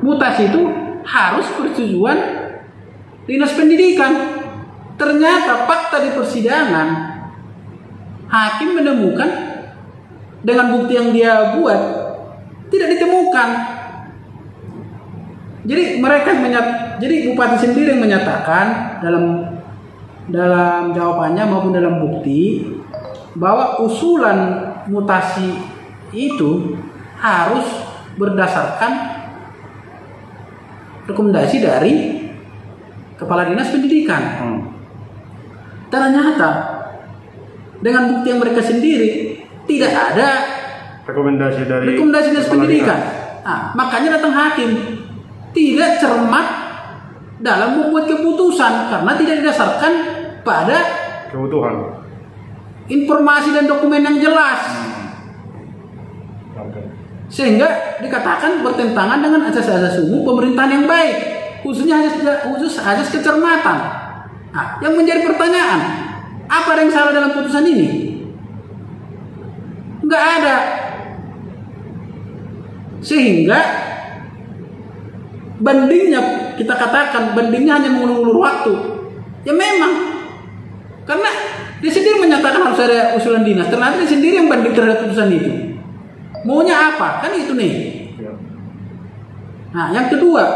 mutasi itu harus persetujuan Dinas Pendidikan. Ternyata fakta di persidangan, hakim menemukan dengan bukti yang dia buat tidak ditemukan. Jadi jadi bupati sendiri yang menyatakan dalam jawabannya maupun dalam bukti bahwa usulan mutasi itu harus berdasarkan rekomendasi dari Kepala Dinas Pendidikan. Ternyata dengan bukti yang mereka sendiri tidak ada rekomendasi Dinas Pendidikan. Nah, makanya datang hakim tidak cermat dalam membuat keputusan karena tidak didasarkan pada kebutuhan, informasi dan dokumen yang jelas. Sehingga dikatakan bertentangan dengan asas-asas umum pemerintahan yang baik, khususnya asas kecermatan. Nah, yang menjadi pertanyaan, apa yang salah dalam putusan ini? Enggak ada. Sehingga bandingnya, kita katakan bandingnya hanya mengulur waktu. Ya memang, karena dia sendiri menyatakan harus ada usulan dinas, ternyata dia sendiri yang banding terhadap putusan itu. Maunya apa? Kan itu nih. Nah, yang kedua,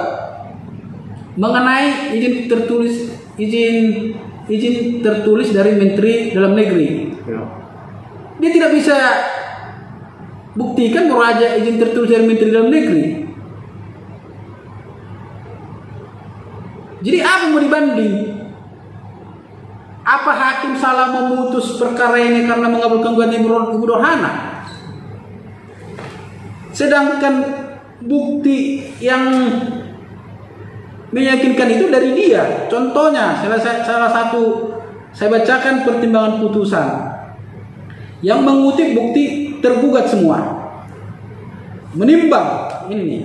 mengenai izin tertulis dari Menteri Dalam Negeri. Dia tidak bisa buktikan bahwa ada izin tertulis dari Menteri Dalam Negeri. Jadi apa mau dibanding? Apa hakim salah memutus perkara ini karena mengabulkan gugatan Ibu Rohana? Sedangkan bukti yang meyakinkan itu dari dia. Contohnya, salah satu saya bacakan pertimbangan putusan yang mengutip bukti tergugat semua. Menimbang ini nih,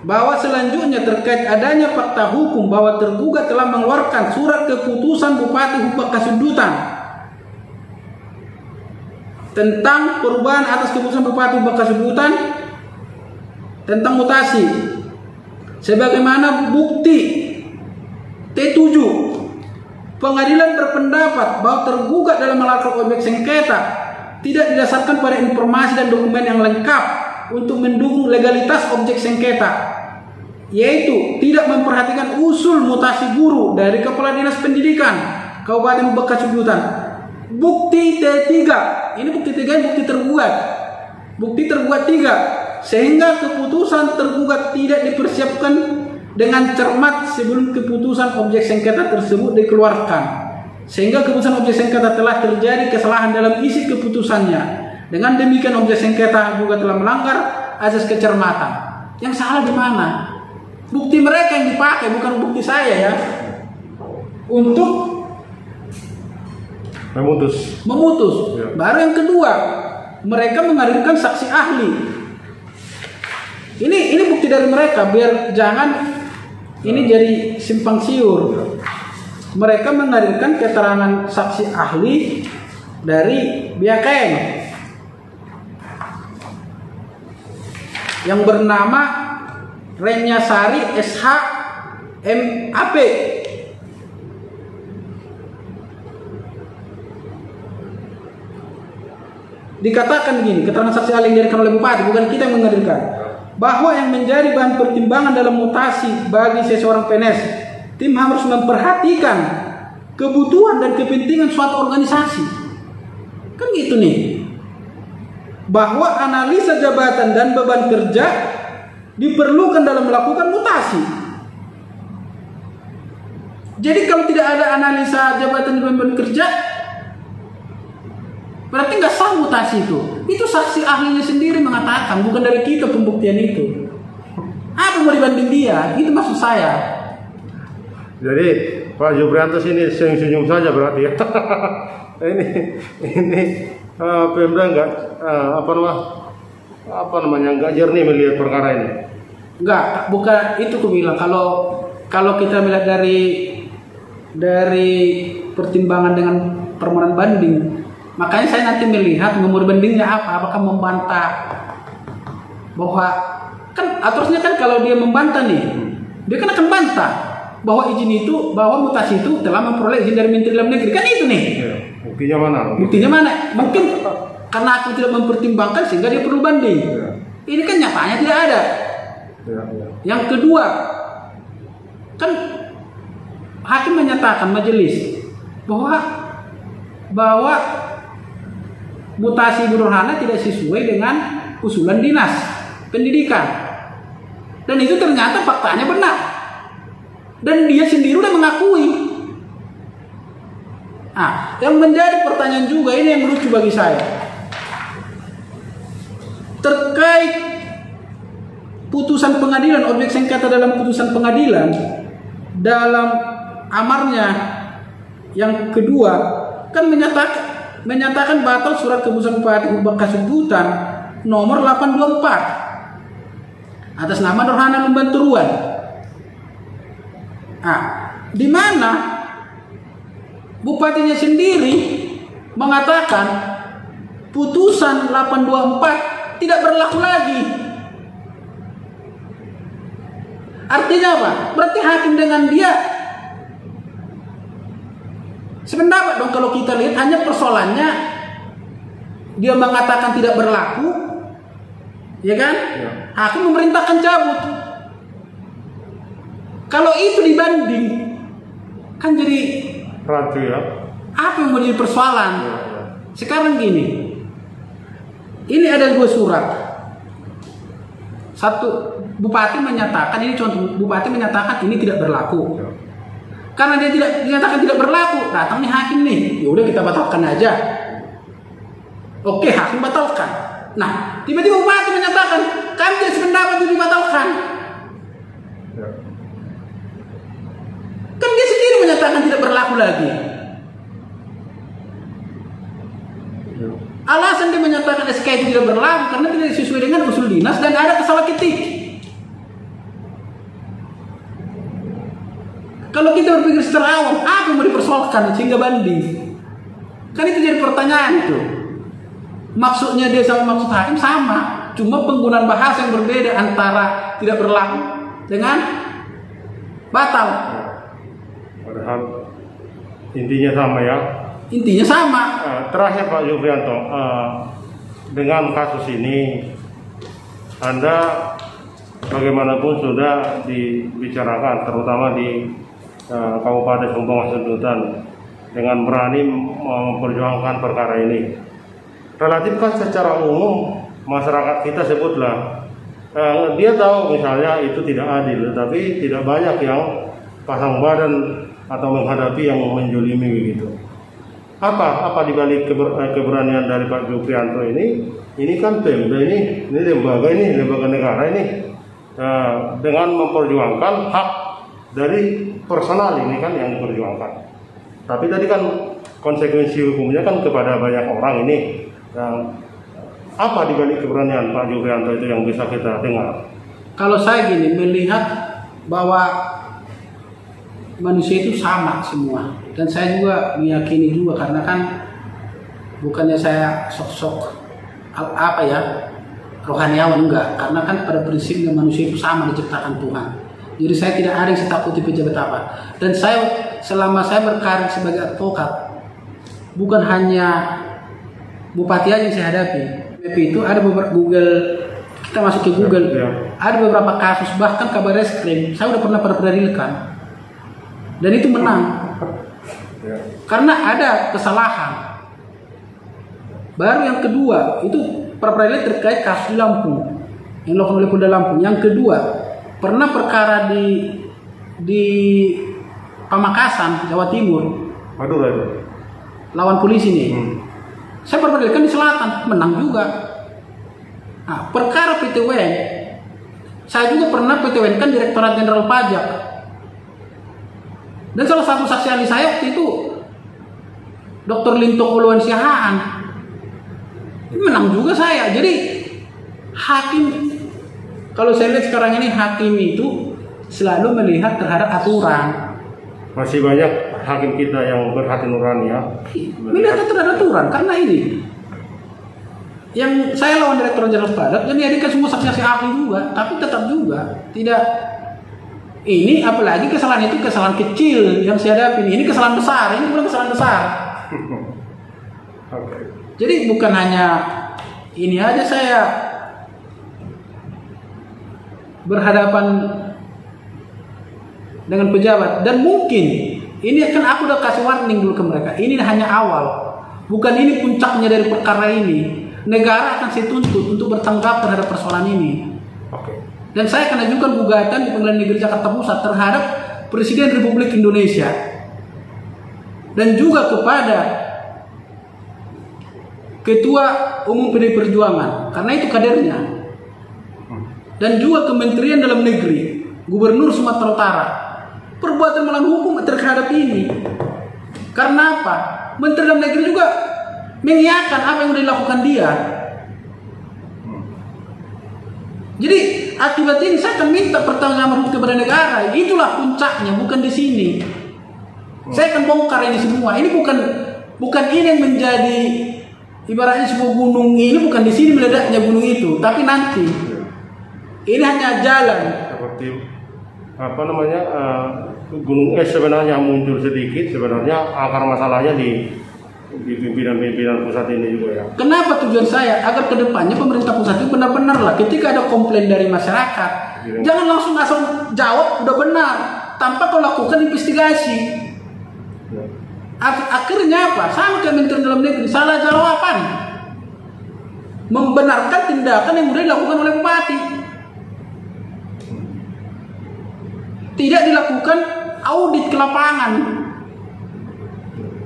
bahwa selanjutnya terkait adanya fakta hukum bahwa tergugat telah mengeluarkan surat keputusan Bupati Bangka-Sundutan tentang perubahan atas keputusan Bupati Bangka-Sundutan tentang mutasi, sebagaimana bukti T7 pengadilan berpendapat bahwa tergugat dalam melakukan objek sengketa tidak didasarkan pada informasi dan dokumen yang lengkap untuk mendukung legalitas objek sengketa, yaitu tidak memperhatikan usul mutasi guru dari Kepala Dinas Pendidikan Kabupaten Bangka-Sundutan. Bukti T3, ini bukti 3, bukti tergugat. Bukti tergugat 3, sehingga keputusan tergugat tidak dipersiapkan dengan cermat sebelum keputusan objek sengketa tersebut dikeluarkan, sehingga keputusan objek sengketa telah terjadi kesalahan dalam isi keputusannya. Dengan demikian objek sengketa juga telah melanggar asas kecermatan. Yang salah di mana? Bukti mereka yang dipakai, bukan bukti saya ya, untuk memutus. Ya. Baru yang kedua, mereka menghadirkan saksi ahli. Ini bukti dari mereka, biar jangan ini jadi simpang siur. Mereka menghadirkan keterangan saksi ahli dari BKN yang bernama Renyasari SH MAP. Dikatakan begini, keterangan saksi ahli yang diberikan oleh Bupati, bukan kita yang menghadirkan, bahwa yang menjadi bahan pertimbangan dalam mutasi bagi seseorang PNS, tim harus memperhatikan kebutuhan dan kepentingan suatu organisasi. Kan gitu nih. Bahwa analisa jabatan dan beban kerja diperlukan dalam melakukan mutasi. Jadi kalau tidak ada analisa jabatan dan beban kerja, berarti nggak sah mutasi itu. Itu saksi ahlinya sendiri mengatakan, bukan dari kita pembuktian itu. Apa mau dibanding dia? Itu maksud saya. Jadi Pak Jubrianto sini senyum-senyum saja berarti ya. ini Pemda nggak nggak jernih melihat perkara ini. Enggak, bukan itu aku bilang. Kalau kita melihat dari pertimbangan dengan permohonan banding, makanya saya nanti melihat nomor bandingnya apa. Apakah membantah bahwa Kan aturannya kan kalau dia membantah nih, dia kan akan bantah bahwa izin itu, bahwa mutasi itu telah memperoleh izin dari Menteri Dalam Negeri, kan itu nih. Ya. Buktinya mana? Buktinya mana? Mungkin karena hakim tidak mempertimbangkan sehingga dia perlu banding. Ya. Ini kan nyatanya tidak ada. Ya, ya. Yang kedua, kan hakim menyatakan majelis bahwa mutasi Ibu Nurhana tidak sesuai dengan usulan dinas pendidikan, dan itu ternyata faktanya benar, dan dia sendiri udah mengakui. Yang menjadi pertanyaan juga ini yang lucu bagi saya terkait putusan pengadilan, objek sengketa dalam putusan pengadilan dalam amarnya yang kedua kan menyatakan batal surat keputusan Bupati bekas Hutan nomor 824 atas nama Nurhana Lumbanturuan. Di mana bupatinya sendiri mengatakan putusan 824 tidak berlaku lagi. Artinya apa? Berarti hakim dengan dia sependapat dong. Kalau kita lihat hanya persoalannya dia mengatakan tidak berlaku, ya kan? Ya. Hakim memerintahkan cabut. Kalau itu dibanding, kan jadi rancu ya. Apa yang mau jadi persoalan? Ya, ya. Sekarang gini, ini ada 2 surat. Satu, bupati menyatakan, ini contoh, bupati menyatakan ini tidak berlaku. Ya. Karena dia tidak dinyatakan tidak berlaku, datang nih hakim nih, ya udah kita batalkan aja. Oke, hakim batalkan. Nah, tiba-tiba bupati menyatakan kami tidak sependapat untuk dibatalkan. Ya. Kan dia sendiri menyatakan tidak berlaku lagi. Ya. Alasan dia menyatakan SK itu tidak berlaku karena tidak sesuai dengan usul dinas dan ada kesalahan ketik. Kalau kita berpikir secara awam, apa yang mau dipersoalkan sehingga banding? Kan itu jadi pertanyaan itu. Maksudnya dia sama maksud hakim sama, cuma penggunaan bahasa yang berbeda antara tidak berlaku dengan batal. Padahal intinya sama ya. Intinya sama. Terakhir Pak Jubrianto, dengan kasus ini Anda bagaimanapun sudah dibicarakan, terutama di Kabupaten Humpang Sundutan, dengan berani memperjuangkan perkara ini. Relatif kan secara umum masyarakat kita sebutlah dia tahu misalnya itu tidak adil, tapi tidak banyak yang pasang badan atau menghadapi yang menjolimi begitu. Apa dibalik keberanian dari Pak Juprianto ini? Ini kan Pemda ini lembaga negara ini dengan memperjuangkan hak dari personal ini kan yang diperjuangkan. Tapi tadi kan konsekuensi hukumnya kan kepada banyak orang ini. Apa dibalik keberanian Pak Juprianto itu yang bisa kita dengar? Kalau saya gini melihat bahwa manusia itu sama semua, dan saya juga meyakini juga karena kan bukannya saya sok-sok rohaniawan, enggak, karena kan pada prinsipnya manusia itu sama diciptakan Tuhan. Jadi saya tidak ada yang saya takuti pejabat apa. Dan saya selama saya berkarir sebagai advokat, bukan hanya bupati aja yang saya hadapi. Itu ada beberapa kita masuk ke Google, ada beberapa kasus bahkan kabar reskrim saya udah pernah peradilan dan itu menang karena ada kesalahan. Baru yang kedua itu peradilan terkait kasus di Lampung yang dilakukan oleh Polda Lampung. Yang kedua pernah perkara di Pamekasan, Jawa Timur. Madura itu. Lawan polisi nih. Saya peradilan di selatan, menang juga. Nah, perkara PTWN, saya juga pernah PTWN kan Direktorat Jenderal Pajak. Dan salah satu saksi ahli saya waktu itu Dr. Linto Uluan Siahaan. Menang juga saya. Jadi hakim, kalau saya lihat sekarang ini hakim itu selalu melihat terhadap aturan. Masih banyak hakim kita yang berhati nurani ya. Melihat terhadap aturan karena ini yang saya lawan Direktur Jenderal Pajak dan dihadirkan semua saksi-saksi ahli juga, tapi tetap juga tidak. Ini apalagi kesalahan itu kesalahan kecil yang saya hadapi. Ini kesalahan besar, ini bukan kesalahan besar. Okay. Jadi bukan hanya ini aja saya berhadapan dengan pejabat, dan mungkin ini kan aku udah kasih warning dulu ke mereka. Ini hanya awal, bukan ini puncaknya dari perkara ini. Negara akan saya tuntut untuk bertanggung jawab terhadap persoalan ini. Okay. Dan saya akan ajukan gugatan di Pengadilan Negeri Jakarta Pusat terhadap Presiden Republik Indonesia dan juga kepada Ketua Umum PDI Perjuangan, karena itu kadernya, dan juga Kementerian Dalam Negeri, Gubernur Sumatera Utara, perbuatan melawan hukum terhadap ini. Karena apa? Menteri Dalam Negeri juga mengiyakan apa yang dilakukan dia. Jadi akibat ini saya akan minta pertanggungjawaban kepada negara. Itulah puncaknya, bukan di sini. Saya akan bongkar ini semua. Ini bukan ini yang menjadi ibaratnya sebuah gunung. Ini bukan di sini meledaknya gunung itu, tapi nanti ini hanya jalan. Seperti apa namanya, gunung es sebenarnya muncul sedikit, sebenarnya akar masalahnya di pimpinan pusat ini juga ya. Kenapa tujuan saya? Agar kedepannya pemerintah pusat itu benar-benar lah, ketika ada komplain dari masyarakat, jangan langsung asal jawab udah benar, tanpa kau lakukan investigasi. Ya. Akhirnya apa? Sama Kementerian Dalam Negeri, salah jawaban, membenarkan tindakan yang sudah dilakukan oleh bupati. Tidak dilakukan audit ke lapangan.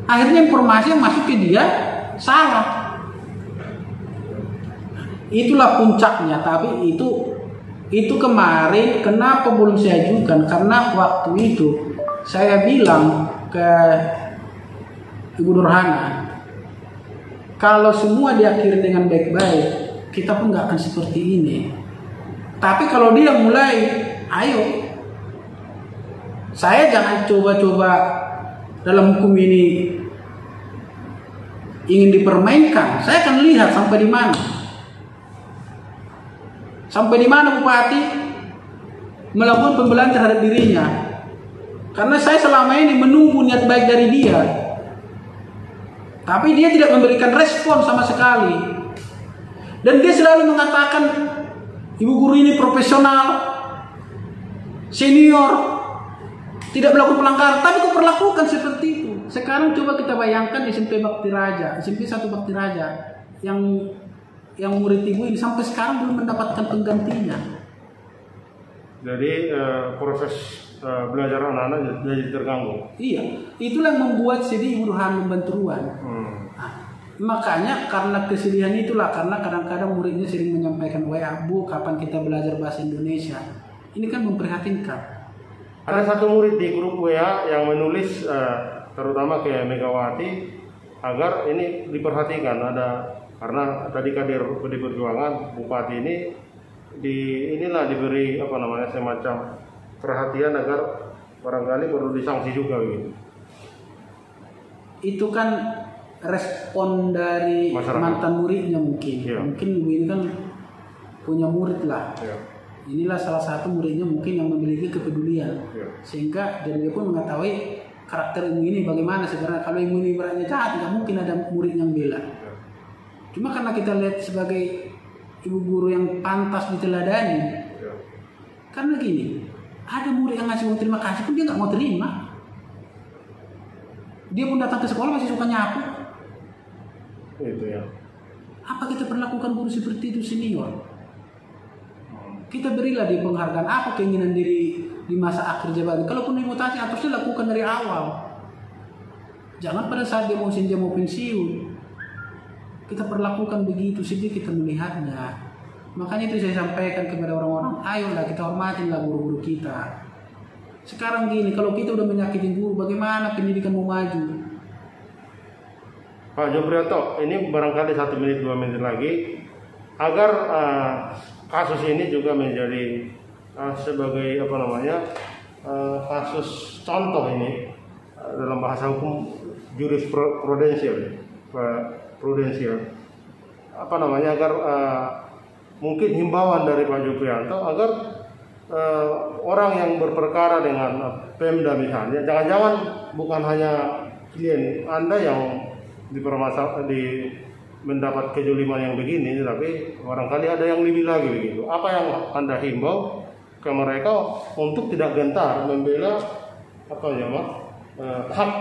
Akhirnya informasi yang masuk ke dia salah. Itulah puncaknya. Tapi itu kemarin kenapa belum saya ajukan? Karena waktu itu saya bilang ke Ibu Nurhana, kalau semua diakhiri dengan baik-baik, kita pun nggak akan seperti ini. Tapi kalau dia mulai, ayo, saya jangan coba-coba dalam hukum ini ingin dipermainkan. Saya akan lihat sampai di mana. Sampai di mana bupati melakukan pembelaan terhadap dirinya. Karena saya selama ini menunggu niat baik dari dia. Tapi dia tidak memberikan respon sama sekali. Dan dia selalu mengatakan ibu guru ini profesional, senior, tidak melakukan pelanggaran, tapi kok perlakukan seperti itu. Sekarang coba kita bayangkan SMP Bakti Raja, SMP 1 Bakti Raja yang murid ibu ini sampai sekarang belum mendapatkan penggantinya. Jadi proses belajar anak-anak jadi terganggu. Iya, itulah yang membuat sedih Ibu Nurhana Banturuan. Nah, makanya karena kesedihan itulah, karena kadang-kadang muridnya sering menyampaikan, "WA Bu, kapan kita belajar bahasa Indonesia?" Ini kan memprihatinkan. Ada satu murid di grup WA yang menulis terutama ke Megawati agar ini diperhatikan, karena tadi kader PDI Perjuangan Bupati ini diberi apa namanya semacam perhatian agar barangkali perlu disanksi juga gitu. Itu kan respon dari masyarakat, mantan muridnya mungkin. Ya. Mungkin ibu ini kan punya murid lah. Ya. Inilah salah satu muridnya mungkin yang memiliki kepedulian, sehingga dia pun mengetahui karakter ibu ini bagaimana sebenarnya. Kalau ibu ini beratnya jahat, nggak mungkin ada murid yang bela. Cuma karena kita lihat sebagai ibu guru yang pantas diteladani, karena gini, ada murid yang ngasih uang terima kasih pun dia nggak mau terima. Dia pun datang ke sekolah masih suka nyapu. Itu ya. Apa kita perlakukan guru seperti itu senior? Kita berilah dia penghargaan. Apa keinginan diri di masa akhir jabatan? Kalaupun dimutasi, harusnya lakukan dari awal. Jangan pada saat dia mau senja mau pensiun kita perlakukan begitu, sedih kita melihatnya. Makanya itu saya sampaikan kepada orang-orang, ayolah kita hormatinlah guru-guru kita. Sekarang gini, kalau kita udah menyakiti guru, bagaimana pendidikan mau maju? Pak Joprianto, ini barangkali 1 menit 2 menit lagi agar kasus ini juga menjadi sebagai apa namanya kasus contoh ini dalam bahasa hukum jurisprudensial, agar mungkin himbauan dari Pak Juprianto agar orang yang berperkara dengan Pemda misalnya, jangan-jangan bukan hanya klien Anda yang mendapat kejoliman yang begini, tapi barangkali ada yang lebih lagi begitu. Apa yang Anda himbau ke mereka untuk tidak gentar membela hak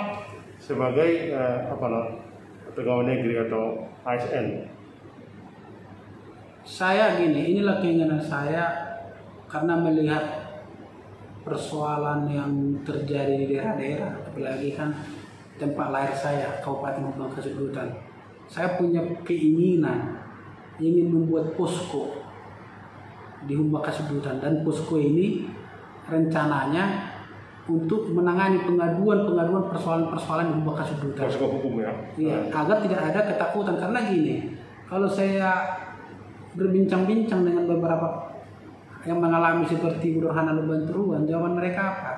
sebagai pegawai negeri atau ASN? Saya gini, inilah keinginan saya karena melihat persoalan yang terjadi di daerah-daerah, apalagi kan tempat lahir saya, Kabupaten Humbang Kasudutan. Saya punya keinginan ingin membuat posko di Humbang Kasudutan, dan posko ini rencananya untuk menangani pengaduan persoalan-persoalan di Humbang Kasudutan. Posko hukum ya? Iya, agar tidak ada ketakutan. Karena gini, kalau saya berbincang-bincang dengan beberapa yang mengalami seperti Bu Nurhana Lubanturuan, jawaban mereka apa?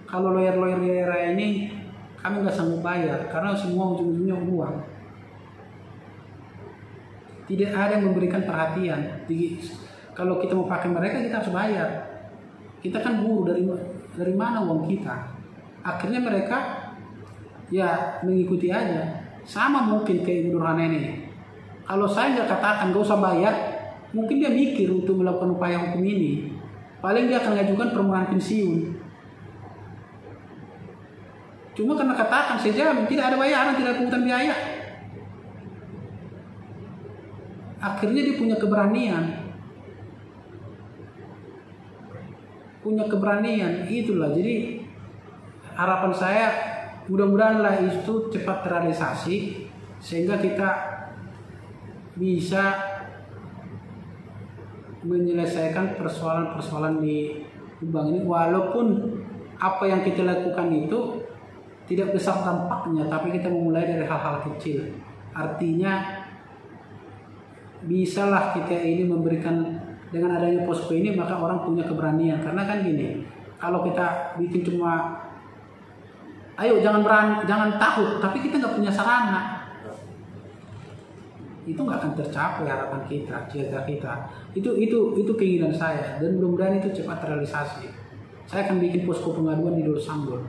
Kalau lawyer-lawyer daerah ini kami nggak sanggup bayar karena semua ujung-ujungnya uang. Tidak ada yang memberikan perhatian. Jadi, kalau kita mau pakai mereka kita harus bayar. Kita kan buruh, dari mana uang kita? Akhirnya mereka ya mengikuti aja. Sama mungkin kayak Ibu Nurhana ini. Kalau saya nggak katakan nggak usah bayar, mungkin dia mikir untuk melakukan upaya hukum ini. Paling dia akan mengajukan permohonan pensiun. Cuma karena katakan saya jamin tidak ada bayaran, tidak ada pungutan biaya. Akhirnya dia punya keberanian. Itulah, jadi harapan saya mudah-mudahanlah itu cepat terrealisasi sehingga kita bisa menyelesaikan persoalan-persoalan di Humbang ini, walaupun apa yang kita lakukan itu tidak besar dampaknya, tapi kita memulai dari hal-hal kecil. Artinya bisalah kita ini memberikan, dengan adanya posko ini maka orang punya keberanian. Karena kan gini, kalau kita bikin cuma ayo jangan takut, tapi kita nggak punya sarana, itu nggak akan tercapai harapan kita, cita kita. Itu keinginan saya, dan mudah-mudahan itu cepat terrealisasi. Saya akan bikin posko pengaduan di Dolo Sanggol.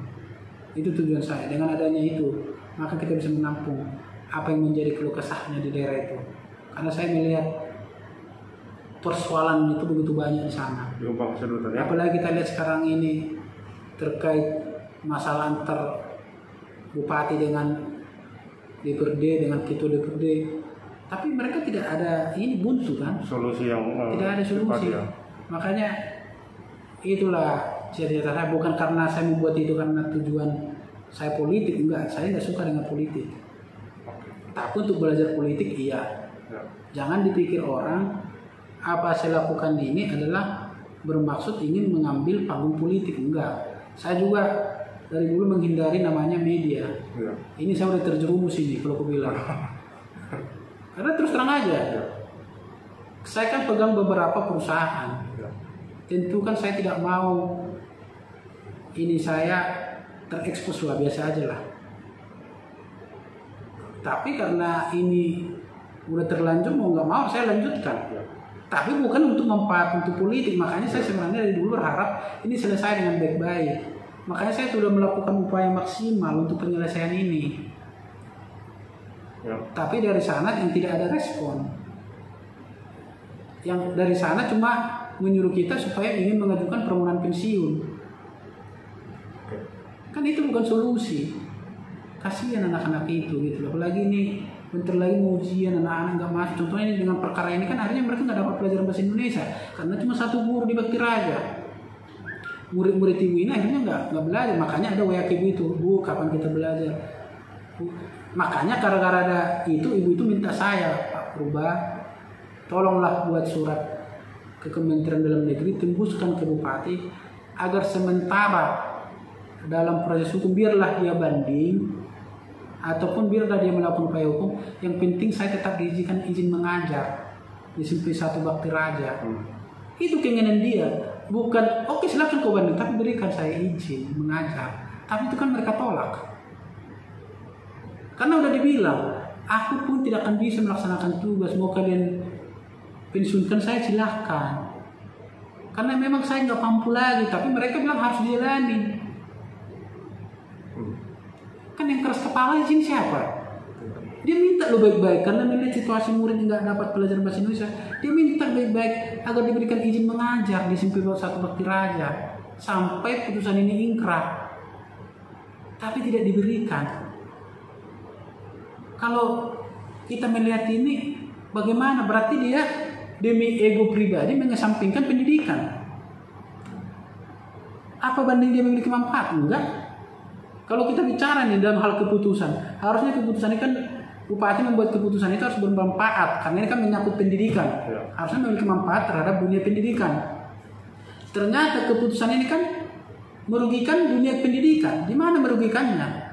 Itu tujuan saya. Dengan adanya itu, maka kita bisa menampung apa yang menjadi keluh kesahnya di daerah itu. Karena saya melihat persoalan itu begitu banyak di sana. Apalagi kita lihat sekarang ini terkait masalah antar bupati dengan DPRD, dengan ketua DPRD. Tapi mereka tidak ada buntu kan? Solusi yang tidak ada solusi. Ya. Makanya itulah cita-cita saya, bukan karena saya membuat itu karena tujuan saya politik, enggak. Saya nggak suka dengan politik. Tapi untuk belajar politik iya. Ya. Jangan dipikir orang apa saya lakukan ini adalah bermaksud ingin mengambil panggung politik, enggak. Saya juga dari dulu menghindari namanya media. Ya. Ini saya udah terjerumus ini kalau aku bilang. Karena terus terang aja, saya kan pegang beberapa perusahaan. Tentu kan saya tidak mau ini saya terekspos lah, biasa aja lah. Tapi karena ini udah terlanjur, mau nggak mau saya lanjutkan. Tapi bukan untuk manfaat untuk politik. Makanya saya sebenarnya dari dulu berharap ini selesai dengan baik-baik. Makanya saya sudah melakukan upaya maksimal untuk penyelesaian ini. Ya. Tapi dari sana yang tidak ada respon. Yang dari sana cuma menyuruh kita supaya ingin mengajukan permohonan pensiun. Kan itu bukan solusi. Kasihan anak-anak itu gitu. Apalagi ini bentar lagi mau ujian, anak-anak nggak masuk. Contohnya ini dengan perkara ini kan akhirnya mereka nggak dapat pelajaran bahasa Indonesia karena cuma satu guru di Bakti Raja. Murid-murid ibu ini akhirnya nggak belajar. Makanya ada WAKB itu, Bu, kapan kita belajar? Bu. Makanya gara-gara ada itu, ibu itu minta saya, Pak Purba, tolonglah buat surat ke Kementerian Dalam Negeri, tembuskan ke Bupati agar sementara dalam proses hukum biarlah dia banding ataupun biarlah dia melakukan upaya hukum, yang penting saya tetap diizinkan izin mengajar di SMP 1 Bakti Raja. Itu keinginan dia, bukan oke silakan kau banding, tapi berikan saya izin mengajar. Tapi itu kan mereka tolak. Karena udah dibilang, aku pun tidak akan bisa melaksanakan tugas. Mau kalian pensiunkan saya, silahkan. Karena memang saya nggak mampu lagi, tapi mereka bilang harus dijalani. Kan yang keras kepala di sini siapa? Dia minta lo baik-baik karena melihat situasi murid yang nggak dapat pelajaran bahasa Indonesia. Dia minta baik-baik agar diberikan izin mengajar di SMP 1 Bakti Raja sampai putusan ini ingkrah. Tapi tidak diberikan. Kalau kita melihat ini, bagaimana? Berarti dia demi ego pribadi mengesampingkan pendidikan. Apa banding dia memiliki manfaat? Enggak. Kalau kita bicara nih dalam hal keputusan, harusnya keputusan ini kan bupati membuat keputusan itu harus bermanfaat, karena ini kan menyangkut pendidikan. Harusnya memiliki manfaat terhadap dunia pendidikan. Ternyata keputusan ini kan merugikan dunia pendidikan. Di mana merugikannya?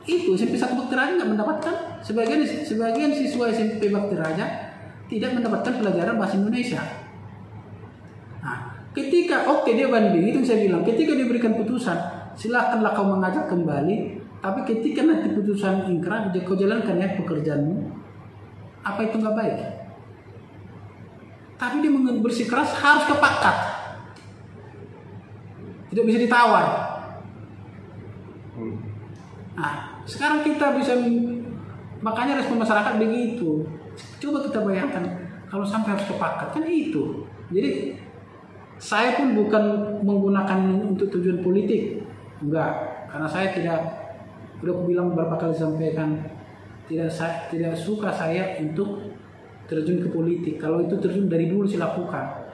Itu SMP 1 Bakti Raja nggak mendapatkan. Sebagian siswa SMP Bakti Raja tidak mendapatkan pelajaran bahasa Indonesia. Nah, ketika dia banding, itu saya bilang, ketika diberikan putusan, silakanlah kau mengajar kembali, tapi ketika nanti putusan ingkrah, kau jalankan ya pekerjaanmu, apa itu nggak baik? Tapi dia bersikeras harus kepakat, tidak bisa ditawar. Nah, sekarang kita bisa, makanya respon masyarakat begitu. Coba kita bayangkan kalau sampai harus kepakat, kan itu. Jadi saya pun bukan menggunakan untuk tujuan politik, enggak, karena saya tidak, udah aku bilang beberapa kali sampaikan, tidak suka saya untuk terjun ke politik. Kalau itu terjun dari dulu silakan.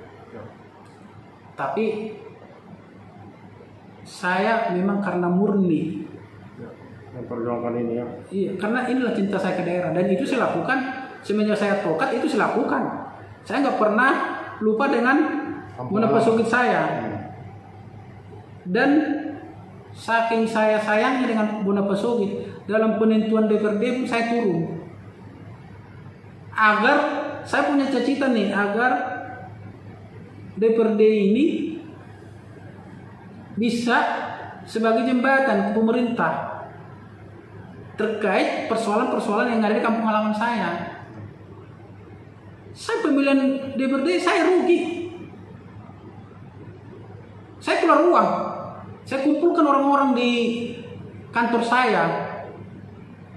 Tapi saya memang karena murni memperjuangkan ini ya. Iya, karena inilah cinta saya ke daerah, dan itu saya lakukan semenjak saya tokat, itu saya lakukan. Saya nggak pernah lupa dengan Bonapasugit saya. Dan saking saya sayangnya dengan Bonapasugit, dalam penentuan DPRD pun saya turun. Agar saya punya cita-cita nih, agar DPRD ini bisa sebagai jembatan ke pemerintah terkait persoalan-persoalan yang ada di kampung halaman saya. Saya pemilihan DPRD saya rugi. Saya keluar uang. Saya kumpulkan orang-orang di kantor saya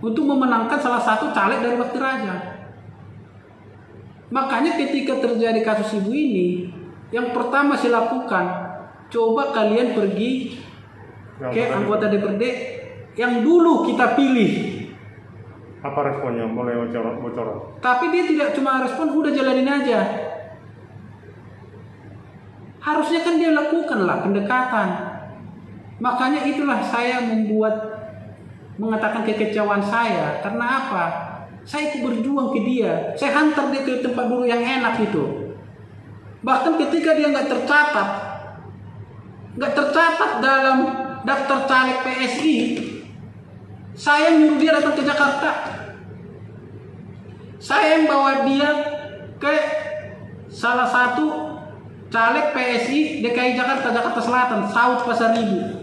untuk memenangkan salah satu caleg dari Bakti Raja. Makanya ketika terjadi kasus ibu ini, yang pertama saya lakukan, coba kalian pergi ke anggota DPRD yang dulu kita pilih. Apa responnya? Boleh bocor? Tapi dia tidak cuma respon, udah jalanin aja. Harusnya kan dia lakukanlah pendekatan. Makanya itulah saya mengatakan kekecewaan saya. Karena apa? Saya ikut berjuang ke dia. Saya hantar dia ke tempat dulu yang enak itu. Bahkan ketika dia nggak tercatat dalam daftar caleg PSI, saya nyuruh dia datang ke Jakarta. Saya yang bawa dia ke salah satu caleg PSI DKI Jakarta Selatan, Saud Pasar Ibu.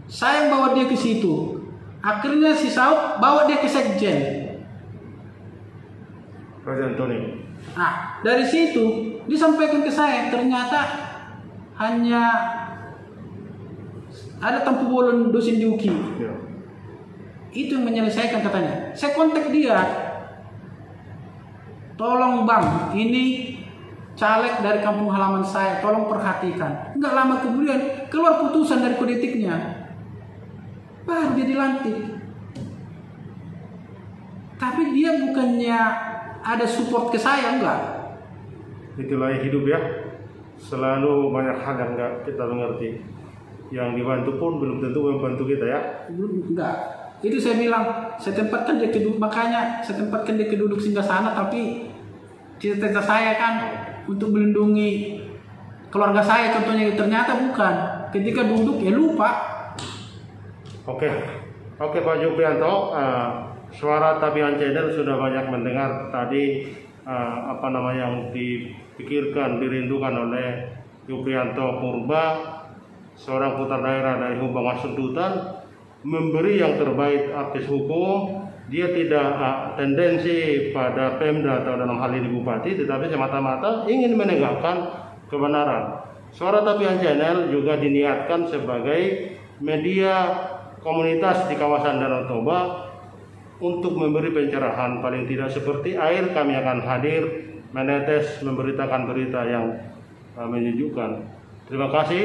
Saya yang bawa dia ke situ. Akhirnya si Saud bawa dia ke Sekjen. Presiden Tony. Nah, dari situ disampaikan ke saya, ternyata hanya ada tampu bolon dosen di UKI. Ya. Itu yang menyelesaikan katanya. Saya kontak dia. Tolong bang, ini caleg dari kampung halaman saya, tolong perhatikan. Enggak lama kemudian keluar putusan dari kode etiknya. Baru dia dilantik. Tapi dia bukannya ada support ke saya, enggak. Itulah hidup ya. Selalu banyak hal yang enggak kita mengerti. Yang dibantu pun belum tentu membantu kita ya. Enggak. Itu saya bilang, saya tempatkan dia keduduk, makanya saya tempatkan dia keduduk singgah sana, tapi cita-cita saya kan untuk melindungi keluarga saya contohnya, ternyata bukan. Ketika duduk ya lupa. Oke Pak Juprianto, suara Tabian Channel sudah banyak mendengar tadi apa namanya yang dipikirkan, dirindukan oleh Juprianto Purba, seorang putra daerah dari Hubang Suntutan, memberi yang terbaik artis hukum. Dia tidak tendensi pada Pemda atau dalam hal ini Bupati, tetapi semata-mata ingin menegakkan kebenaran. Suara Tapian Channel juga diniatkan sebagai media komunitas di kawasan Danau Toba untuk memberi pencerahan, paling tidak seperti air kami akan hadir menetes memberitakan berita yang menyejukkan. Terima kasih.